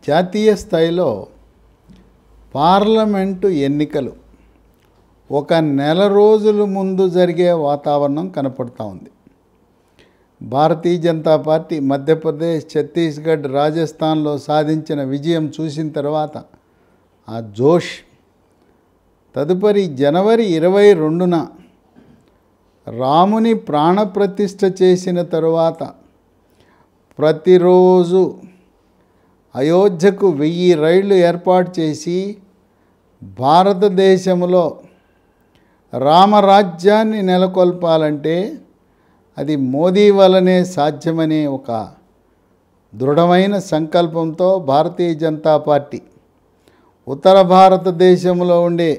జాతీయ స్థాయిలో పార్లమెంటు ఎన్నికలు ఒక నెల రోజుల ముందు జరిగే వాతావరణం కనపడుతూ ఉంది. భారతీయ జనతా పార్టీ మధ్యప్రదేశ్, ఛత్తీస్గఢ్, రాజస్థాన్లో సాధించిన విజయం చూసిన తర్వాత ఆ జోష్ తదుపరి జనవరి 22న రాముని ప్రాణప్రతిష్ఠ చేసిన తరువాత ప్రతిరోజు అయోధ్యకు 1000 రైళ్లు ఏర్పాటు చేసి భారతదేశంలో రామరాజ్యాన్ని నెలకొల్పాలంటే అది మోదీ వల్లనే సాధ్యమనే ఒక దృఢమైన సంకల్పంతో భారతీయ జనతా పార్టీ ఉత్తర భారతదేశంలో ఉండే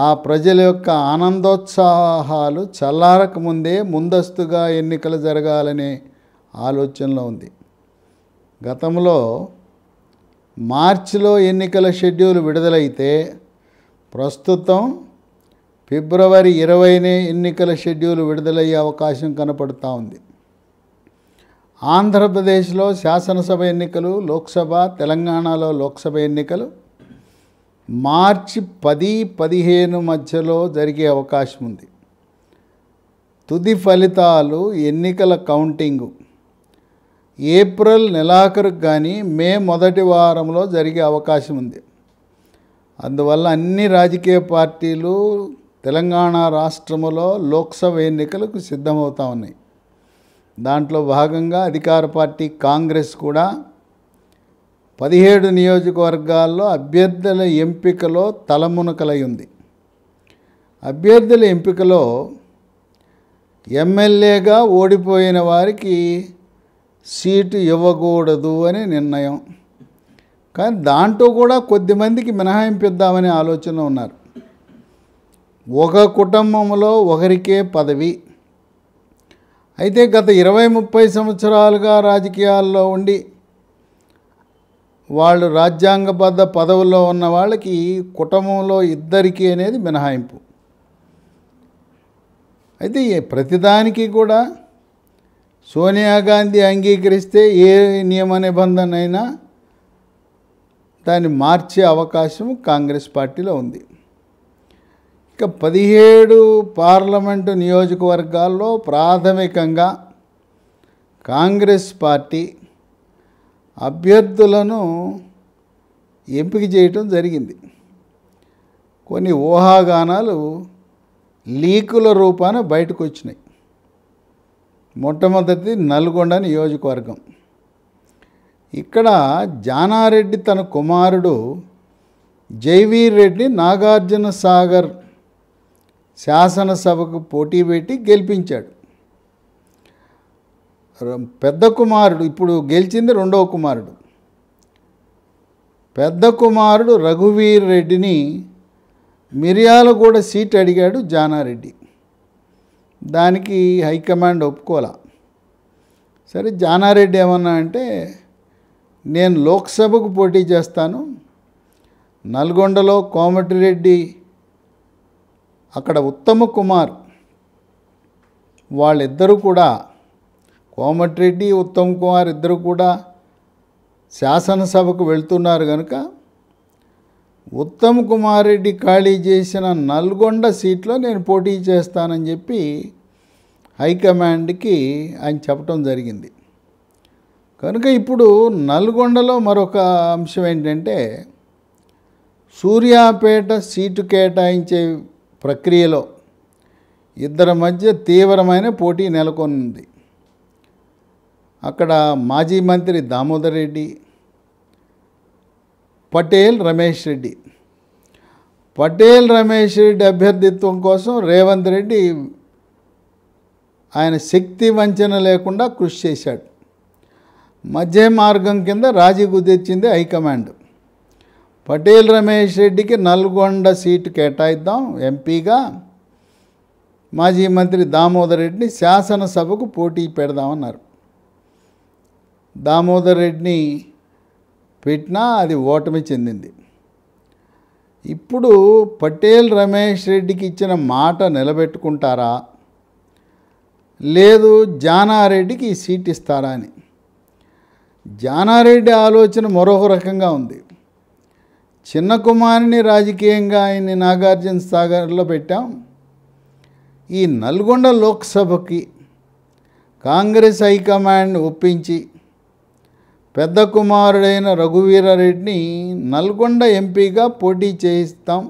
ఆ ప్రజల యొక్క ఆనందోత్సాహాలు చల్లారకముందే ముందస్తుగా ఎన్నికలు జరగాలనే ఆలోచనలో ఉంది. గతంలో మార్చిలో ఎన్నికల షెడ్యూల్ విడుదలైతే ప్రస్తుతం ఫిబ్రవరి 20నే ఎన్నికల షెడ్యూల్ విడుదలయ్యే అవకాశం కనపడుతూ ఉంది. ఆంధ్రప్రదేశ్లో శాసనసభ ఎన్నికలు, లోక్సభ, తెలంగాణలో లోక్సభ ఎన్నికలు మార్చి 10-15 మధ్యలో జరిగే అవకాశం ఉంది. తుది ఫలితాలు ఎన్నికల కౌంటింగు ఏప్రిల్ నెలాఖరుకు కానీ మే మొదటి వారంలో జరిగే అవకాశం ఉంది. అందువల్ల అన్ని రాజకీయ పార్టీలు తెలంగాణ రాష్ట్రంలో లోక్సభ ఎన్నికలకు సిద్ధమవుతూ ఉన్నాయి. దాంట్లో భాగంగా అధికార పార్టీ కాంగ్రెస్ కూడా 17 నియోజకవర్గాల్లో అభ్యర్థుల ఎంపికలో తలమునకలై ఉంది. అభ్యర్థుల ఎంపికలో ఎమ్మెల్యేగా ఓడిపోయిన వారికి సీటు ఇవ్వకూడదు అని నిర్ణయం. కానీ దాంట్లో కూడా కొద్దిమందికి మినహాయింపిద్దామనే ఆలోచన ఉన్నారు. ఒక కుటుంబంలో ఒకరికే పదవి. అయితే గత 20-30 సంవత్సరాలుగా రాజకీయాల్లో ఉండి వాళ్ళు రాజ్యాంగబద్ధ పదవుల్లో ఉన్న వాళ్ళకి కుటుంబంలో ఇద్దరికి అనేది మినహాయింపు. అయితే ప్రతిదానికి కూడా సోనియా గాంధీ అంగీకరిస్తే ఏ నియమ నిబంధన అయినా దాన్ని మార్చే అవకాశం కాంగ్రెస్ పార్టీలో ఉంది. ఇక 17 పార్లమెంటు నియోజకవర్గాల్లో ప్రాథమికంగా కాంగ్రెస్ పార్టీ అభ్యర్థులను ఎంపిక చేయటం జరిగింది. కొన్ని ఊహాగానాలు లీకుల రూపాన బయటకు వచ్చినాయి. మొట్టమొదటి నల్గొండ నియోజకవర్గం. ఇక్కడ జానారెడ్డి తన కుమారుడు జైవీర్ రెడ్డి నాగార్జున సాగర్ శాసనసభకు పోటీ పెట్టి గెలిపించాడు. పెద్ద కుమారుడు, ఇప్పుడు గెలిచింది రెండవ కుమారుడు, పెద్ద కుమారుడు రఘువీర్ రెడ్డిని మిర్యాలగూడ సీట్ అడిగాడు జానారెడ్డి. దానికి హైకమాండ్ ఒప్పుకోలా. సరే, జానారెడ్డి ఏమన్నా అంటే నేను లోక్సభకు పోటీ చేస్తాను, నల్గొండలో కోమటిరెడ్డి, అక్కడ ఉత్తమ కుమార్, వాళ్ళిద్దరూ కూడా, కోమటిరెడ్డి ఉత్తమ్ కుమార్ ఇద్దరు కూడా శాసనసభకు వెళ్తున్నారు కనుక ఉత్తమ్ కుమార్ రెడ్డి ఖాళీ చేసిన నల్గొండ సీట్లో నేను పోటీ చేస్తానని చెప్పి హైకమాండ్కి ఆయన చెప్పడం జరిగింది. కనుక ఇప్పుడు నల్గొండలో మరొక అంశం ఏంటంటే సూర్యాపేట సీటు కేటాయించే ప్రక్రియలో ఇద్దరి మధ్య తీవ్రమైన పోటీ నెలకొంది. అక్కడ మాజీ మంత్రి దామోదర్ రెడ్డి, పటేల్ రమేష్ రెడ్డి. పటేల్ రమేష్ రెడ్డి అభ్యర్థిత్వం కోసం రేవంత్ రెడ్డి ఆయన శక్తి వంచన లేకుండా కృషి చేశాడు. మధ్య మార్గం కింద రాజీ కుదిర్చింది హైకమాండ్. పటేల్ రమేష్ రెడ్డికి నల్గొండ సీటు కేటాయిద్దాం ఎంపీగా, మాజీ మంత్రి దామోదర్ రెడ్డిని శాసనసభకు పోటీ పెడదామన్నారు. దామోదర్ రెడ్డిని పెట్టినా అది ఓటమి చెందింది. ఇప్పుడు పటేల్ రమేష్ రెడ్డికి ఇచ్చిన మాట నిలబెట్టుకుంటారా, లేదు జానారెడ్డికి ఈ సీట్ ఇస్తారా అని. జానారెడ్డి ఆలోచన మరొక రకంగా ఉంది. చిన్న కుమారుని రాజకీయంగా ఆయన్ని నాగార్జున సాగర్లో పెట్టాం. ఈ నల్గొండ లోక్సభకి కాంగ్రెస్ హైకమాండ్ ఒప్పించి పెద్ద కుమారుడైన రఘువీరారెడ్డిని నల్గొండ ఎంపీగా పోటీ చేయిస్తాం.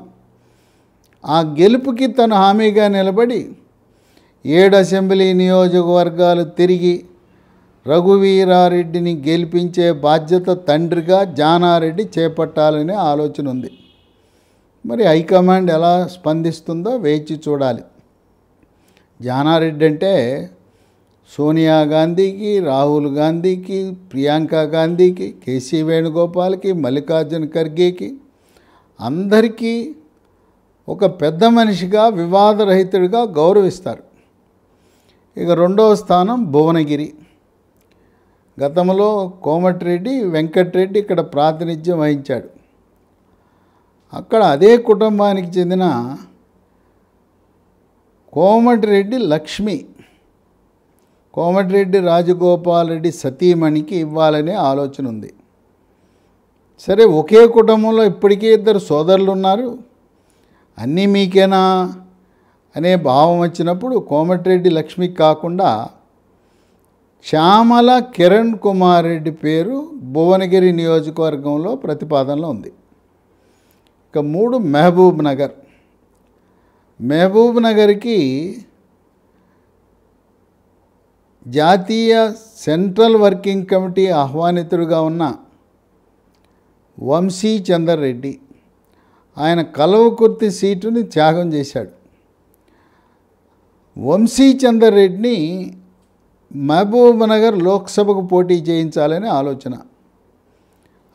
ఆ గెలుపుకి తను హామీగా నిలబడి 7 అసెంబ్లీ నియోజకవర్గాలు తిరిగి రఘువీరారెడ్డిని గెలిపించే బాధ్యత తండ్రిగా జానారెడ్డి చేపట్టాలనే ఆలోచన ఉంది. మరి హైకమాండ్ ఎలా స్పందిస్తుందో వేచి చూడాలి. జానారెడ్డి అంటే సోనియా గాంధీకి, రాహుల్ గాంధీకి, ప్రియాంక గాంధీకి, కేసీ వేణుగోపాల్కి, మల్లికార్జున ఖర్గేకి అందరికీ ఒక పెద్ద మనిషిగా, వివాదరహితుడిగా గౌరవిస్తారు. ఇక రెండవ స్థానం భువనగిరి. గతంలో కోమటిరెడ్డి వెంకటరెడ్డి ఇక్కడ ప్రాతినిధ్యం వహించాడు. అక్కడ అదే కుటుంబానికి చెందిన కోమటిరెడ్డి లక్ష్మి, కోమటిరెడ్డి రాజగోపాల్ రెడ్డి సతీమణికి ఇవ్వాలనే ఆలోచన ఉంది. సరే, ఒకే కుటుంబంలో ఇప్పటికే 2 సోదరులు ఉన్నారు, అన్నీ మీకేనా అనే భావం వచ్చినప్పుడు కోమటిరెడ్డి లక్ష్మికి కాకుండా శ్యామల కిరణ్ కుమార్ రెడ్డి పేరు భువనగిరి నియోజకవర్గంలో ప్రతిపాదనలో ఉంది. ఇక 3 మహబూబ్ నగర్. మహబూబ్ నగర్కి జాతీయ సెంట్రల్ వర్కింగ్ కమిటీ ఆహ్వానితుడిగా ఉన్న వంశీ చందర్ రెడ్డి ఆయన కల్వకుర్తి సీటుని త్యాగం చేశాడు. వంశీ చందర్ రెడ్డిని మహబూబ్ నగర్ లోక్సభకు పోటీ చేయించాలని ఆలోచన.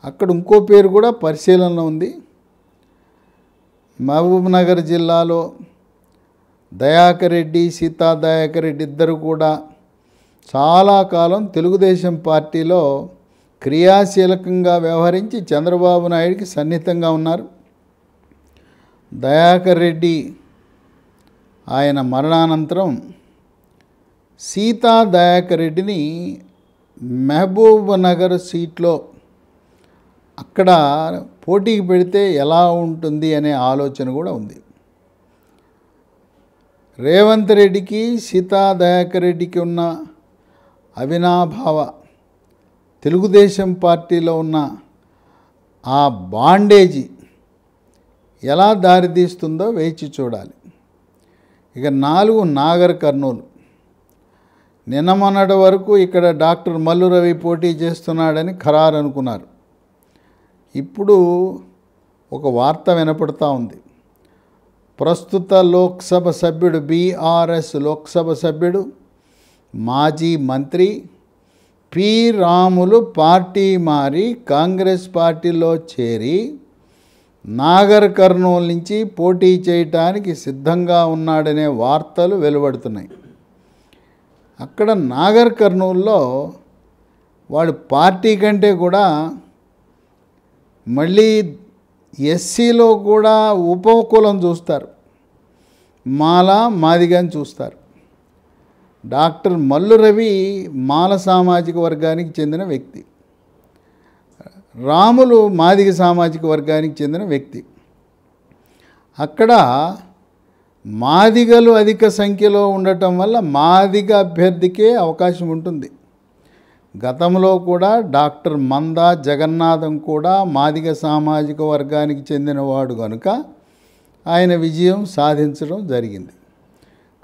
అక్కడ ఇంకో పేరు కూడా పరిశీలనలో ఉంది. మహబూబ్ నగర్ జిల్లాలో దయాకర్ రెడ్డి, సీతా దయాకర్ రెడ్డి ఇద్దరు కూడా చాలా కాలం తెలుగుదేశం పార్టీలో క్రియాశీలకంగా వ్యవహరించి చంద్రబాబు నాయుడికి సన్నిహితంగా ఉన్నారు. దయాకర్ రెడ్డి ఆయన మరణానంతరం సీతా దయాకర్ రెడ్డిని మహబూబ్ నగర్ సీట్లో అక్కడ పోటీకి పెడితే ఎలా ఉంటుంది అనే ఆలోచన కూడా ఉంది. రేవంత్ రెడ్డికి, సీతా దయాకర్ రెడ్డికి ఉన్న అవినాభావ తెలుగుదేశం పార్టీలో ఉన్న ఆ బాండేజీ ఎలా దారితీస్తుందో వేచి చూడాలి. ఇక 4 నాగర్ కర్నూలు. నిన్న మొన్నటి వరకు ఇక్కడ డాక్టర్ మల్లు రవి పోటీ చేస్తున్నాడని ఖరారు అనుకున్నారు. ఇప్పుడు ఒక వార్త వినపడుతూ ఉంది. ప్రస్తుత లోక్సభ సభ్యుడు, బీఆర్ఎస్ లోక్సభ సభ్యుడు, మాజీ మంత్రి పి రాములు పార్టీ మారి కాంగ్రెస్ పార్టీలో చేరి నాగర్ కర్నూలు నుంచి పోటీ చేయటానికి సిద్ధంగా ఉన్నాడనే వార్తలు వెలువడుతున్నాయి. అక్కడ నాగర్ కర్నూలులో వాడు పార్టీ కంటే కూడా మళ్ళీ ఎస్సీలో కూడా ఉపకులం చూస్తారు, మాదిగని చూస్తారు. డాక్టర్ మల్లు రవి మాల సామాజిక వర్గానికి చెందిన వ్యక్తి, రాములు మాదిగ సామాజిక వర్గానికి చెందిన వ్యక్తి. అక్కడ మాదిగలు అధిక సంఖ్యలో ఉండటం వల్ల మాదిగ అభ్యర్థికే అవకాశం ఉంటుంది. గతంలో కూడా డాక్టర్ మందా జగన్నాథం కూడా మాదిగ సామాజిక వర్గానికి చెందినవాడు కనుక ఆయన విజయం సాధించడం జరిగింది.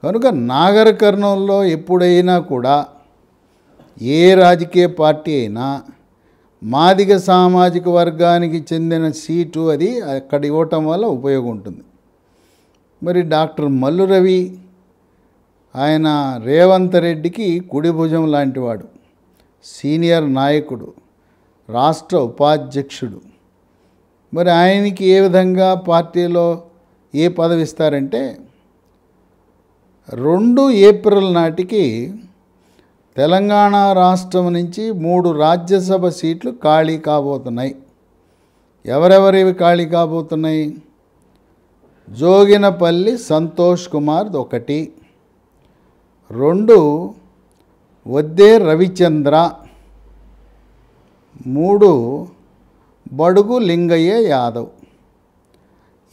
కనుక నాగర్ కర్నూలులో ఎప్పుడైనా కూడా ఏ రాజకీయ పార్టీ అయినా మాదిగ సామాజిక వర్గానికి చెందిన సీటు అది అక్కడ ఇవ్వటం వల్ల ఉపయోగం ఉంటుంది. మరి డాక్టర్ మల్లు రవి ఆయన రేవంత్ రెడ్డికి కుడి భుజం లాంటివాడు, సీనియర్ నాయకుడు, రాష్ట్ర ఉపాధ్యక్షుడు. మరి ఆయనకి ఏ విధంగా పార్టీలో ఏ పదవి ఇస్తారంటే 2 ఏప్రిల్ నాటికి తెలంగాణ రాష్ట్రం నుంచి 3 రాజ్యసభ సీట్లు ఖాళీ కాబోతున్నాయి. ఎవరెవరివి ఖాళీ కాబోతున్నాయి? జోగినపల్లి సంతోష్ కుమార్ 1, 2 వద్దే రవిచంద్ర, 3 బడుగు లింగయ్య యాదవ్.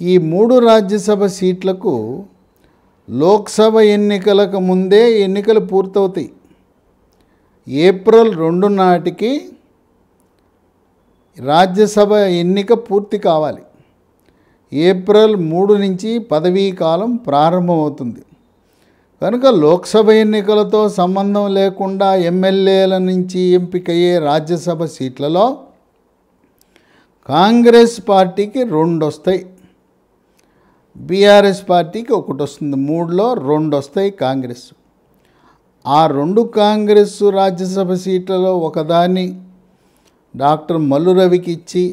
ఈ 3 రాజ్యసభ సీట్లకు లోక్సభ ఎన్నికలకు ముందే ఎన్నికలు పూర్తవుతాయి. ఏప్రిల్ 2 నాటికి రాజ్యసభ ఎన్నిక పూర్తి కావాలి. ఏప్రిల్ 3 నుంచి పదవీ కాలం ప్రారంభమవుతుంది. కనుక లోక్సభ ఎన్నికలతో సంబంధం లేకుండా ఎమ్మెల్యేల నుంచి ఎంపికయ్యే రాజ్యసభ సీట్లలో కాంగ్రెస్ పార్టీకి 2 వస్తాయి, బీఆర్ఎస్ పార్టీకి 1 వస్తుంది. 3లో 2 వస్తాయి కాంగ్రెస్. ఆ 2 కాంగ్రెస్ రాజ్యసభ సీట్లలో ఒకదాన్ని డాక్టర్ మల్లు రవికి ఇచ్చి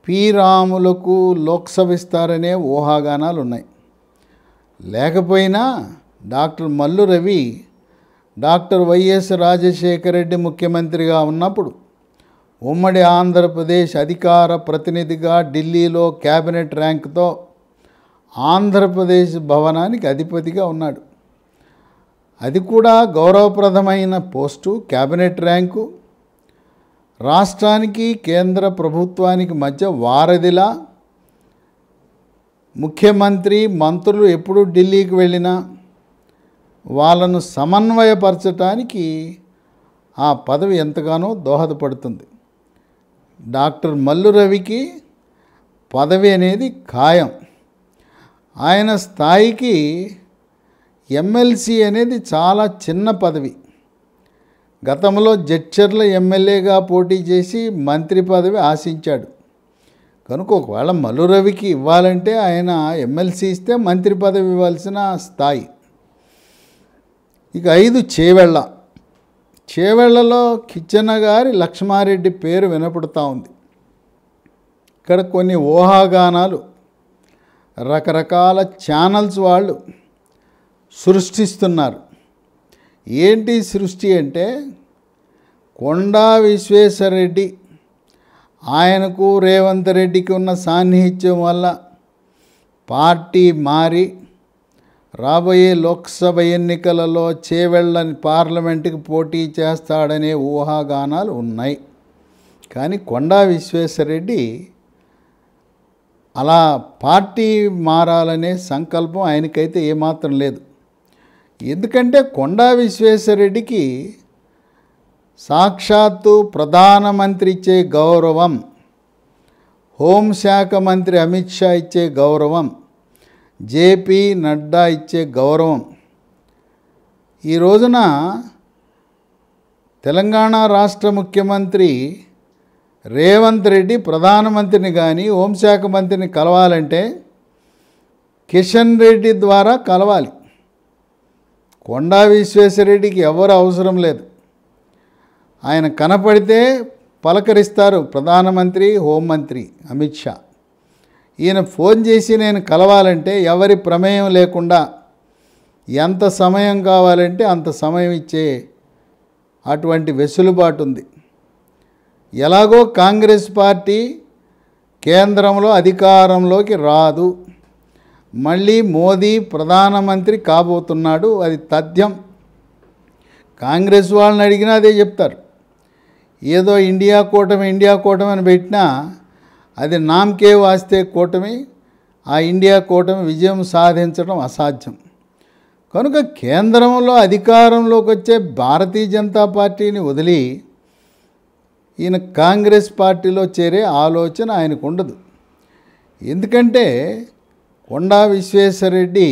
పి రాములకు లోక్సభ ఇస్తారనే ఊహాగానాలు ఉన్నాయి. లేకపోయినా doctor Mallu Ravi doctor YS Rajasekhara Reddy ముఖ్యమంత్రిగా ఉన్నప్పుడు ఉమ్మడి ఆంధ్రప్రదేశ్ అధికార ప్రతినిధిగా ఢిల్లీలో క్యాబినెట్ ర్యాంకుతో ఆంధ్రప్రదేశ్ భవనానికి అధిపతిగా ఉన్నాడు. అది కూడా గౌరవప్రదమైన పోస్టు, క్యాబినెట్ ర్యాంకు. రాష్ట్రానికి కేంద్ర ప్రభుత్వానికి మధ్య వారధిలా ముఖ్యమంత్రి మంత్రులు ఎప్పుడు ఢిల్లీకి వెళ్ళినా వాళ్ళను సమన్వయపరచడానికి ఆ పదవి ఎంతగానో దోహదపడుతుంది. డాక్టర్ మల్లు రవికి పదవి అనేది ఖాయం. ఆయన స్థాయికి ఎమ్మెల్సీ అనేది చాలా చిన్న పదవి. గతంలో జడ్చర్ల ఎమ్మెల్యేగా పోటీ చేసి మంత్రి పదవి ఆశించాడు. కనుక ఒకవేళ మల్లు రవికి ఇవ్వాలంటే ఆయన ఎమ్మెల్సీ ఇస్తే మంత్రి పదవి ఇవ్వాల్సిన స్థాయి. ఇక 5 చేవెళ్ళ. చేవెళ్లలో కిచ్చన్న గారి లక్ష్మారెడ్డి పేరు వినపడుతూ ఉంది. ఇక్కడ కొన్ని ఊహాగానాలు రకరకాల ఛానల్స్ వాళ్ళు సృష్టిస్తున్నారు. ఏంటి సృష్టి అంటే, కొండా విశ్వేశ్వరరెడ్డి ఆయనకు రేవంత్ రెడ్డికి ఉన్న సాన్నిహిత్యం వల్ల పార్టీ మారి రాబోయే లోక్సభ ఎన్నికలలో చేవెళ్ళని పార్లమెంటుకి పోటీ చేస్తాడనే ఊహాగానాలు ఉన్నాయి. కానీ కొండా విశ్వేశ్వరరెడ్డి అలా పార్టీ మారాలనే సంకల్పం ఆయనకైతే ఏమాత్రం లేదు. ఎందుకంటే కొండా విశ్వేశ్వరరెడ్డికి సాక్షాత్తు ప్రధానమంత్రి ఇచ్చే గౌరవం, హోంశాఖ మంత్రి అమిత్ షా ఇచ్చే గౌరవం, జేపీ నడ్డా ఇచ్చే గౌరవం. ఈ రోజున తెలంగాణ రాష్ట్ర ముఖ్యమంత్రి రేవంత్ రెడ్డి ప్రధానమంత్రిని కానీ హోంశాఖ మంత్రిని కలవాలంటే కిషన్ రెడ్డి ద్వారా కలవాలి. కొండా విశ్వేశ్వరరెడ్డికి ఎవరు అవసరం లేదు. ఆయన కనపడితే పలకరిస్తారు ప్రధానమంత్రి, హోంమంత్రి అమిత్ షా. ఈయన ఫోన్ చేసి నేను కలవాలంటే ఎవరి ప్రమేయం లేకుండా ఎంత సమయం కావాలంటే అంత సమయం ఇచ్చే అటువంటి వెసులుబాటు ఉంది. ఎలాగో కాంగ్రెస్ పార్టీ కేంద్రంలో అధికారంలోకి రాదు, మళ్ళీ మోదీ ప్రధానమంత్రి కాబోతున్నాడు, అది తథ్యం. కాంగ్రెస్ వాళ్ళని అడిగినా అదే చెప్తారు. ఏదో ఇండియా కూటమి అని పెట్టినా అది నామకే వాస్తే కూటమి, ఆ ఇండియా కూటమి విజయం సాధించడం అసాధ్యం. కనుక కేంద్రంలో అధికారంలోకి వచ్చే భారతీయ జనతా పార్టీని వదిలి ఈయన కాంగ్రెస్ పార్టీలో చేరే ఆలోచన ఆయనకు ఉండదు. ఎందుకంటే కొండా విశ్వేశ్వరరెడ్డి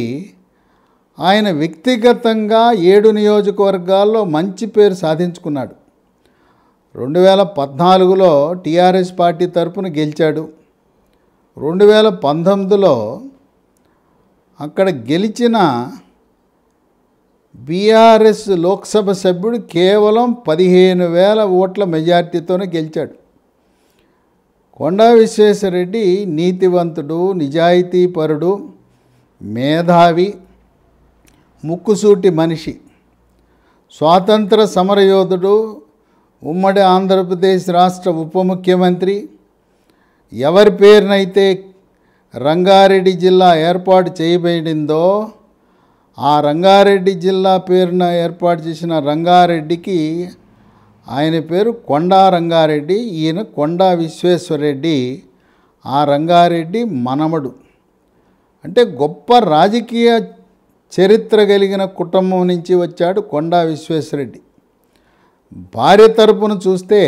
ఆయన వ్యక్తిగతంగా 7 నియోజకవర్గాల్లో మంచి పేరు సాధించుకున్నాడు. 2014లో టీఆర్ఎస్ పార్టీ తరపున గెలిచాడు. 2019లో అక్కడ గెలిచిన బీఆర్ఎస్ లోక్సభ సభ్యుడు కేవలం 15,000 ఓట్ల మెజార్టీతోనే గెలిచాడు. కొండా విశ్వేశ్వరరెడ్డి నీతివంతుడు, నిజాయితీపరుడు, మేధావి, ముక్కుసూటి మనిషి, స్వాతంత్ర సమరయోధుడు, ఉమ్మడి ఆంధ్రప్రదేశ్ రాష్ట్ర ఉప ముఖ్యమంత్రి. ఎవరి పేరునైతే రంగారెడ్డి జిల్లా ఏర్పాటు చేయబడిందో ఆ రంగారెడ్డి జిల్లా పేరున ఏర్పాటు చేసిన రంగారెడ్డికి ఆయన పేరు కొండా రంగారెడ్డి, ఈయన కొండా విశ్వేశ్వరరెడ్డి. ఆ రంగారెడ్డి మనమడు. అంటే గొప్ప రాజకీయ చరిత్ర కలిగిన కుటుంబం నుంచి వచ్చాడు కొండా విశ్వేశ్వరరెడ్డి. భార్య తరపున చూస్తే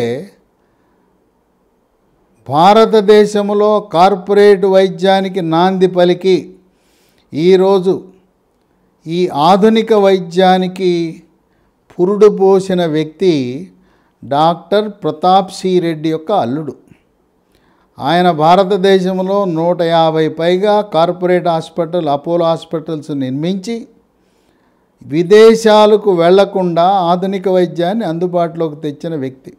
భారతదేశంలో కార్పొరేట్ వైద్యానికి నాంది పలికి ఈరోజు ఈ ఆధునిక వైద్యానికి పురుడు పోసిన వ్యక్తి డాక్టర్ ప్రతాప్ సి రెడ్డి యొక్క అల్లుడు. ఆయన భారతదేశంలో 150 పైగా కార్పొరేట్ హాస్పిటల్, అపోలో హాస్పిటల్స్ నిర్మించి విదేశాలకు వెళ్లకుండా ఆధునిక వైద్యాన్ని అందుబాటులోకి తెచ్చిన వ్యక్తి.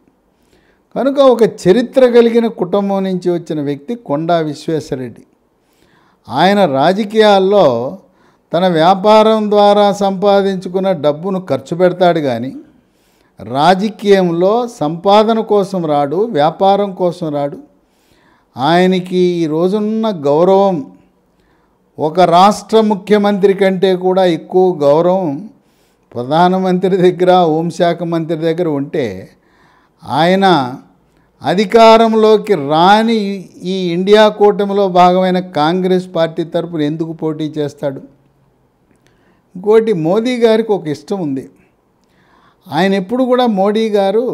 కనుక ఒక చరిత్ర కలిగిన కుటుంబం నుంచి వచ్చిన వ్యక్తి కొండా విశ్వేశ్వరరెడ్డి. ఆయన రాజకీయాల్లో తన వ్యాపారం ద్వారా సంపాదించుకున్న డబ్బును ఖర్చు పెడతాడు కానీ రాజకీయంలో సంపాదన కోసం రాడు, వ్యాపారం కోసం రాడు. ఆయనకి ఈ రోజున్న గౌరవం ఒక రాష్ట్ర ముఖ్యమంత్రి కంటే కూడా ఎక్కువ గౌరవం ప్రధానమంత్రి దగ్గర, హోంశాఖ మంత్రి దగ్గర ఉంటే ఆయన అధికారంలోకి రాని ఈ ఇండియా కూటమిలో భాగమైన కాంగ్రెస్ పార్టీ తరపున ఎందుకు పోటీ చేస్తాడు? ఇంకోటి, మోదీ గారికి ఒక ఇష్టం ఉంది. ఆయన ఎప్పుడు కూడా మోడీ గారు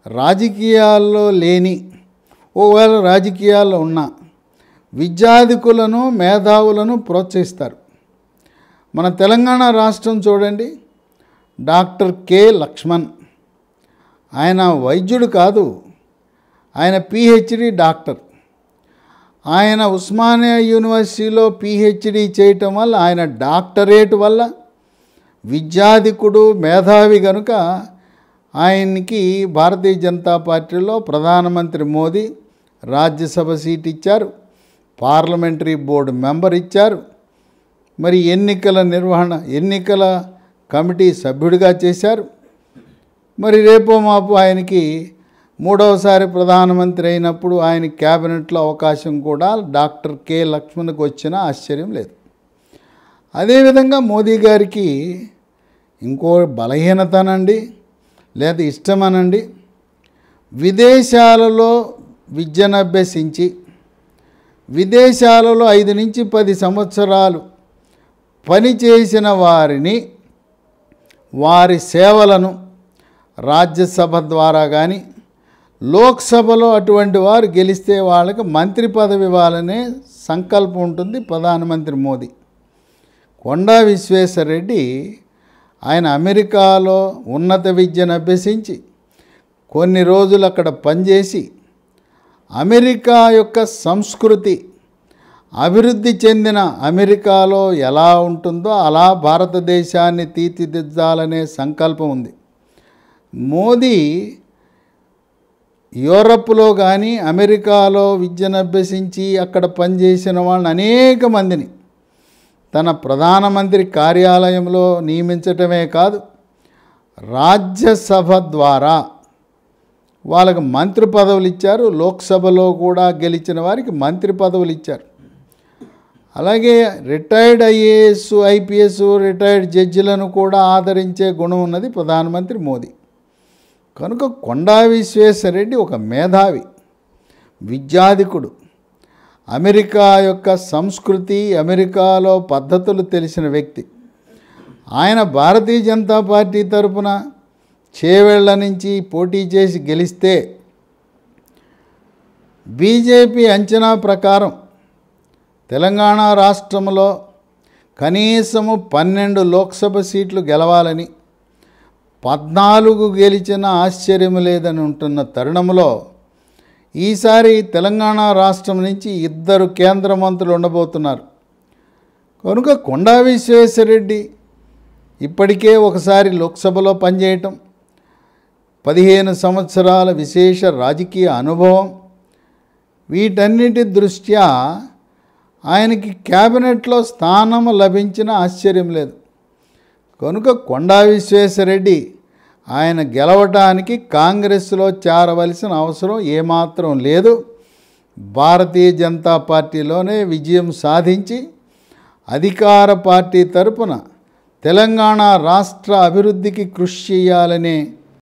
రాజకీయాల్లో లేని, ఒకవేళ రాజకీయాల్లో ఉన్న విద్యాధికులను, మేధావులను ప్రోత్సహిస్తారు. మన తెలంగాణ రాష్ట్రం చూడండి, డాక్టర్ కె లక్ష్మణ్. ఆయన వైద్యుడు కాదు, ఆయన పిహెచ్డి డాక్టర్. ఆయన ఉస్మానియా యూనివర్సిటీలో పిహెచ్డి చేయటం వల్ల, ఆయన డాక్టరేట్ వల్ల విద్యాధికుడు, మేధావి కనుక ఆయనకి భారతీయ జనతా పార్టీలో ప్రధానమంత్రి మోదీ రాజ్యసభ సీట్ ఇచ్చారు, పార్లమెంటరీ బోర్డు మెంబర్ ఇచ్చారు, మరి ఎన్నికల కమిటీ సభ్యుడిగా చేశారు. మరి రేపో మాపు ఆయనకి మూడవసారి ప్రధానమంత్రి అయినప్పుడు ఆయన క్యాబినెట్లో అవకాశం కూడా డాక్టర్ కె లక్ష్మణ్కి వచ్చినా ఆశ్చర్యం లేదు. అదేవిధంగా మోదీ గారికి ఇంకో బలహీనతనండి, లేదా ఇష్టమనండి, విదేశాలలో విద్యను అభ్యసించి విదేశాలలో 5 నుంచి 10 సంవత్సరాలు పనిచేసిన వారిని, వారి సేవలను రాజ్యసభ ద్వారా కానీ లోక్సభలో అటువంటి వారు గెలిస్తే వాళ్ళకి మంత్రి పదవి ఇవ్వాలనే సంకల్పం ఉంటుంది ప్రధానమంత్రి మోదీ. కొండా విశ్వేశ్వరరెడ్డి ఆయన అమెరికాలో ఉన్నత విద్యను అభ్యసించి కొన్ని రోజులు అక్కడ పనిచేసి అమెరికా యొక్క సంస్కృతి అభివృద్ధి చెందిన అమెరికాలో ఎలా ఉంటుందో అలా భారతదేశాన్ని తీర్చిదిద్దాలనే సంకల్పం ఉంది. మోదీ యూరప్లో కానీ అమెరికాలో విద్యను అభ్యసించి అక్కడ పనిచేసిన వాళ్ళని అనేక మందిని తన ప్రధానమంత్రి కార్యాలయంలో నియమించటమే కాదు, రాజ్యసభ ద్వారా వాళ్ళకి మంత్రి పదవులు ఇచ్చారు. లోక్సభలో కూడా గెలిచిన వారికి మంత్రి పదవులు ఇచ్చారు. అలాగే రిటైర్డ్ ఐఏఎస్, ఐపీఎస్, రిటైర్డ్ జడ్జిలను కూడా ఆదరించే గుణం ఉన్నది ప్రధానమంత్రి మోదీ. కనుక కొండా విశ్వేశ్వరరెడ్డి ఒక మేధావి, విద్యాధికుడు, అమెరికా యొక్క సంస్కృతి, అమెరికాలో పద్ధతులు తెలిసిన వ్యక్తి. ఆయన భారతీయ జనతా పార్టీ తరపున చేవెళ్ల నుంచి పోటీ చేసి గెలిస్తే బీజేపీ అంచనా ప్రకారం తెలంగాణ రాష్ట్రంలో కనీసము 12 లోక్సభ సీట్లు గెలవాలని, 14 గెలిచిన ఆశ్చర్యం లేదని ఉంటున్న తరుణంలో ఈసారి తెలంగాణ రాష్ట్రం నుంచి 2 కేంద్ర మంత్రులు ఉండబోతున్నారు. కనుక కొండా విశ్వేశ్వరరెడ్డి ఇప్పటికే ఒకసారి లోక్సభలో పనిచేయటం, 15 సంవత్సరాల విశేష రాజకీయ అనుభవం, వీటన్నిటి దృష్ట్యా ఆయనకి క్యాబినెట్లో స్థానం లభించిన ఆశ్చర్యం లేదు. కనుక కొండా విశ్వేశ్వరరెడ్డి ఆయన గెలవటానికి కాంగ్రెస్లో చేరవలసిన అవసరం ఏమాత్రం లేదు. భారతీయ జనతా పార్టీలోనే విజయం సాధించి అధికార పార్టీ తరపున తెలంగాణ రాష్ట్ర అభివృద్ధికి కృషి చేయాలనే